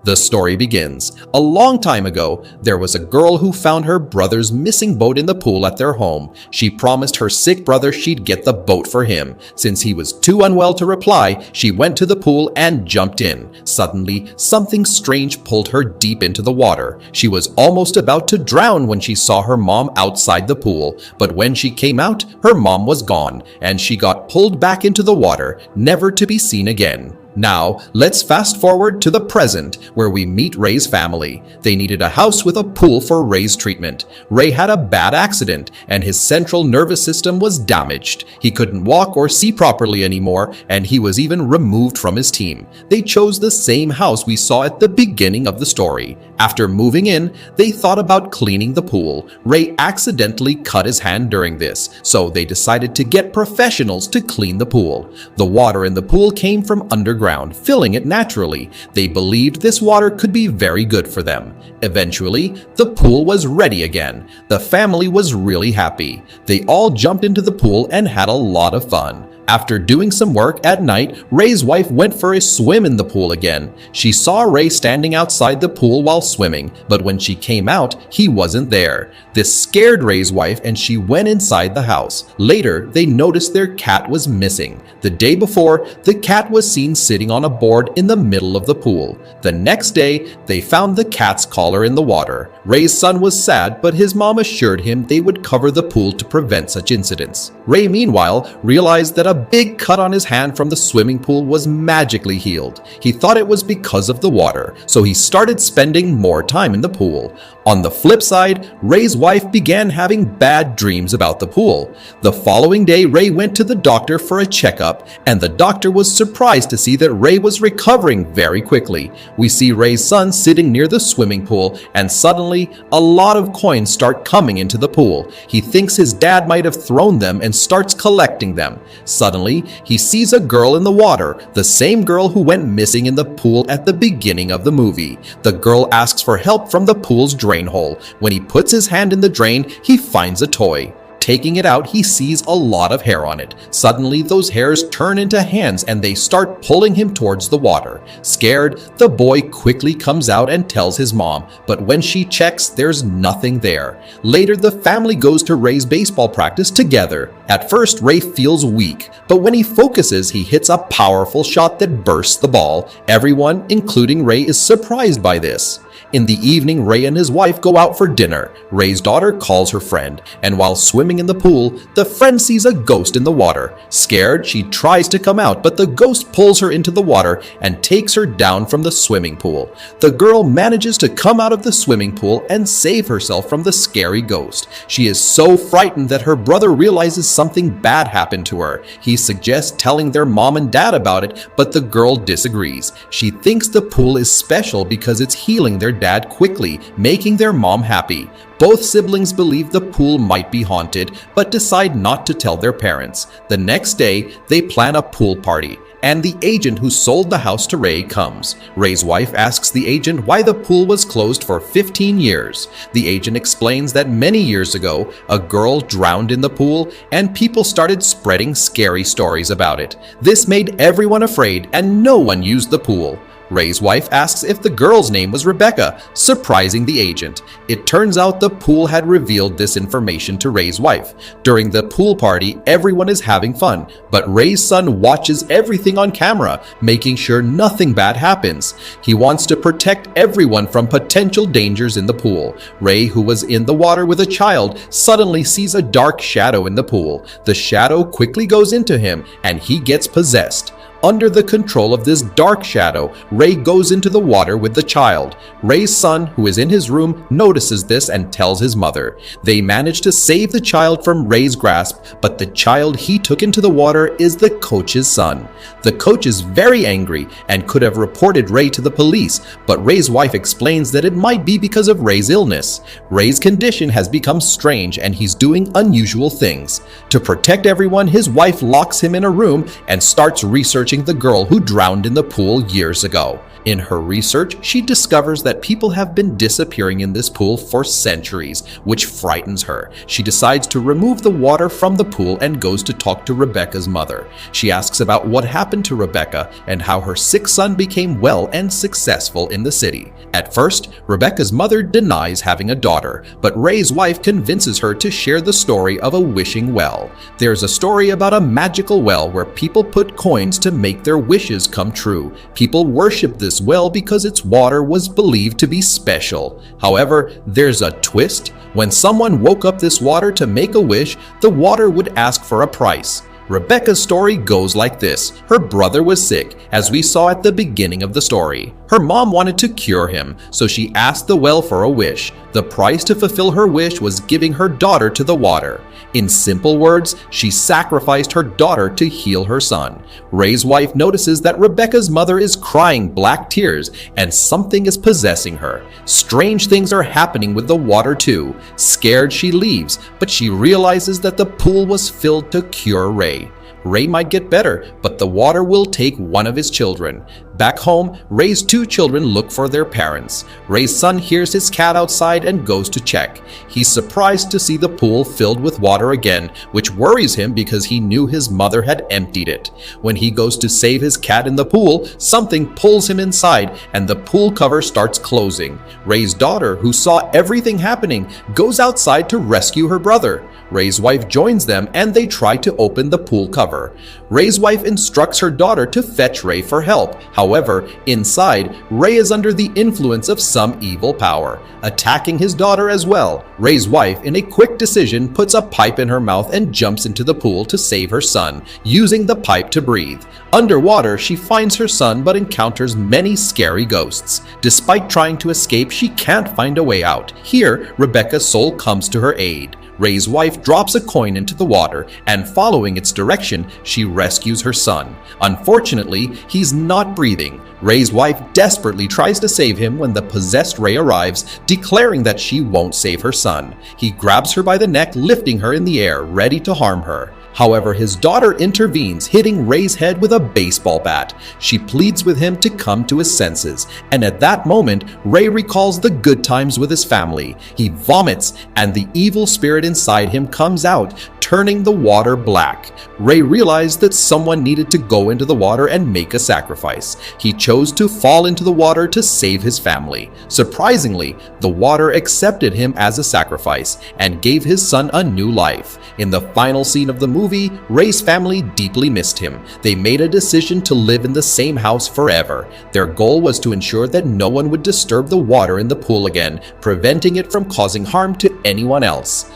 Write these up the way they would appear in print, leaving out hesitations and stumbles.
The story begins. A long time ago, there was a girl who found her brother's missing boat in the pool at their home. She promised her sick brother she'd get the boat for him. Since he was too unwell to reply, she went to the pool and jumped in. Suddenly, something strange pulled her deep into the water. She was almost about to drown when she saw her mom outside the pool. But when she came out, her mom was gone, and she got pulled back into the water, never to be seen again. Now, let's fast forward to the present, where we meet Ray's family. They needed a house with a pool for Ray's treatment. Ray had a bad accident, and his central nervous system was damaged. He couldn't walk or see properly anymore, and he was even removed from his team. They chose the same house we saw at the beginning of the story. After moving in, they thought about cleaning the pool. Ray accidentally cut his hand during this, so they decided to get professionals to clean the pool. The water in the pool came from underground, filling it naturally. They believed this water could be very good for them. Eventually, the pool was ready again. The family was really happy. They all jumped into the pool and had a lot of fun. After doing some work at night, Ray's wife went for a swim in the pool again. She saw Ray standing outside the pool while swimming, but when she came out, he wasn't there. This scared Ray's wife and she went inside the house. Later, they noticed their cat was missing. The day before, the cat was seen sitting on a board in the middle of the pool. The next day, they found the cat's collar in the water. Ray's son was sad, but his mom assured him they would cover the pool to prevent such incidents. Ray, meanwhile, realized that a big cut on his hand from the swimming pool was magically healed. He thought it was because of the water, so he started spending more time in the pool. On the flip side, Ray's wife began having bad dreams about the pool. The following day, Ray went to the doctor for a checkup, and the doctor was surprised to see that Ray was recovering very quickly. We see Ray's son sitting near the swimming pool, and suddenly, a lot of coins start coming into the pool. He thinks his dad might have thrown them and starts collecting them. Suddenly, he sees a girl in the water, the same girl who went missing in the pool at the beginning of the movie. The girl asks for help from the pool's drain hole. When he puts his hand in the drain, he finds a toy. Taking it out, he sees a lot of hair on it. Suddenly, those hairs turn into hands and they start pulling him towards the water. Scared, the boy quickly comes out and tells his mom, but when she checks, there's nothing there. Later, the family goes to Ray's baseball practice together. At first, Ray feels weak, but when he focuses, he hits a powerful shot that bursts the ball. Everyone, including Ray, is surprised by this. In the evening, Ray and his wife go out for dinner. Ray's daughter calls her friend, and while swimming in the pool, the friend sees a ghost in the water. Scared, she tries to come out, but the ghost pulls her into the water and takes her down from the swimming pool. The girl manages to come out of the swimming pool and save herself from the scary ghost. She is so frightened that her brother realizes something bad happened to her. He suggests telling their mom and dad about it, but the girl disagrees. She thinks the pool is special because it's healing their dad quickly, making their mom happy. Both siblings believe the pool might be haunted, but decide not to tell their parents. The next day, they plan a pool party, and the agent who sold the house to Ray comes. Ray's wife asks the agent why the pool was closed for 15 years. The agent explains that many years ago, a girl drowned in the pool, and people started spreading scary stories about it. This made everyone afraid, and no one used the pool. Ray's wife asks if the girl's name was Rebecca, surprising the agent. It turns out the pool had revealed this information to Ray's wife. During the pool party, everyone is having fun, but Ray's son watches everything on camera, making sure nothing bad happens. He wants to protect everyone from potential dangers in the pool. Ray, who was in the water with a child, suddenly sees a dark shadow in the pool. The shadow quickly goes into him, and he gets possessed. Under the control of this dark shadow, Ray goes into the water with the child. Ray's son, who is in his room, notices this and tells his mother. They manage to save the child from Ray's grasp, but the child he took into the water is the coach's son. The coach is very angry and could have reported Ray to the police, but Ray's wife explains that it might be because of Ray's illness. Ray's condition has become strange and he's doing unusual things. To protect everyone, his wife locks him in a room and starts researching the girl who drowned in the pool years ago. In her research, she discovers that people have been disappearing in this pool for centuries, which frightens her. She decides to remove the water from the pool and goes to talk to Rebecca's mother. She asks about what happened to Rebecca and how her sick son became well and successful in the city. At first, Rebecca's mother denies having a daughter, but Ray's wife convinces her to share the story of a wishing well. There's a story about a magical well where people put coins to make their wishes come true. People worship this well because its water was believed to be special. However, there's a twist. When someone woke up this water to make a wish, the water would ask for a price. Rebecca's story goes like this. Her brother was sick, as we saw at the beginning of the story. Her mom wanted to cure him, so she asked the well for a wish. The price to fulfill her wish was giving her daughter to the water. In simple words, she sacrificed her daughter to heal her son. Ray's wife notices that Rebecca's mother is crying black tears and something is possessing her. Strange things are happening with the water too. Scared, she leaves, but she realizes that the pool was filled to cure Ray. Ray might get better, but the water will take one of his children. Back home, Ray's two children look for their parents. Ray's son hears his cat outside and goes to check. He's surprised to see the pool filled with water again, which worries him because he knew his mother had emptied it. When he goes to save his cat in the pool, something pulls him inside and the pool cover starts closing. Ray's daughter, who saw everything happening, goes outside to rescue her brother. Ray's wife joins them and they try to open the pool cover. Ray's wife instructs her daughter to fetch Ray for help. However, inside, Ray is under the influence of some evil power, attacking his daughter as well. Ray's wife, in a quick decision, puts a pipe in her mouth and jumps into the pool to save her son, using the pipe to breathe. Underwater, she finds her son but encounters many scary ghosts. Despite trying to escape, she can't find a way out. Here, Rebecca's soul comes to her aid. Ray's wife drops a coin into the water, and following its direction, she rescues her son. Unfortunately, he's not breathing. Ray's wife desperately tries to save him when the possessed Ray arrives, declaring that she won't save her son. He grabs her by the neck, lifting her in the air, ready to harm her. However, his daughter intervenes, hitting Ray's head with a baseball bat. She pleads with him to come to his senses, and at that moment, Ray recalls the good times with his family. He vomits, and the evil spirit inside him comes out, turning the water black. Ray realized that someone needed to go into the water and make a sacrifice. He chose to fall into the water to save his family. Surprisingly, the water accepted him as a sacrifice and gave his son a new life. In the final scene of the movie, Ray's family deeply missed him. They made a decision to live in the same house forever. Their goal was to ensure that no one would disturb the water in the pool again, preventing it from causing harm to anyone else.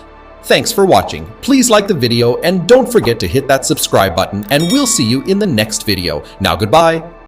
Thanks for watching. Please like the video and don't forget to hit that subscribe button, and we'll see you in the next video. Now goodbye.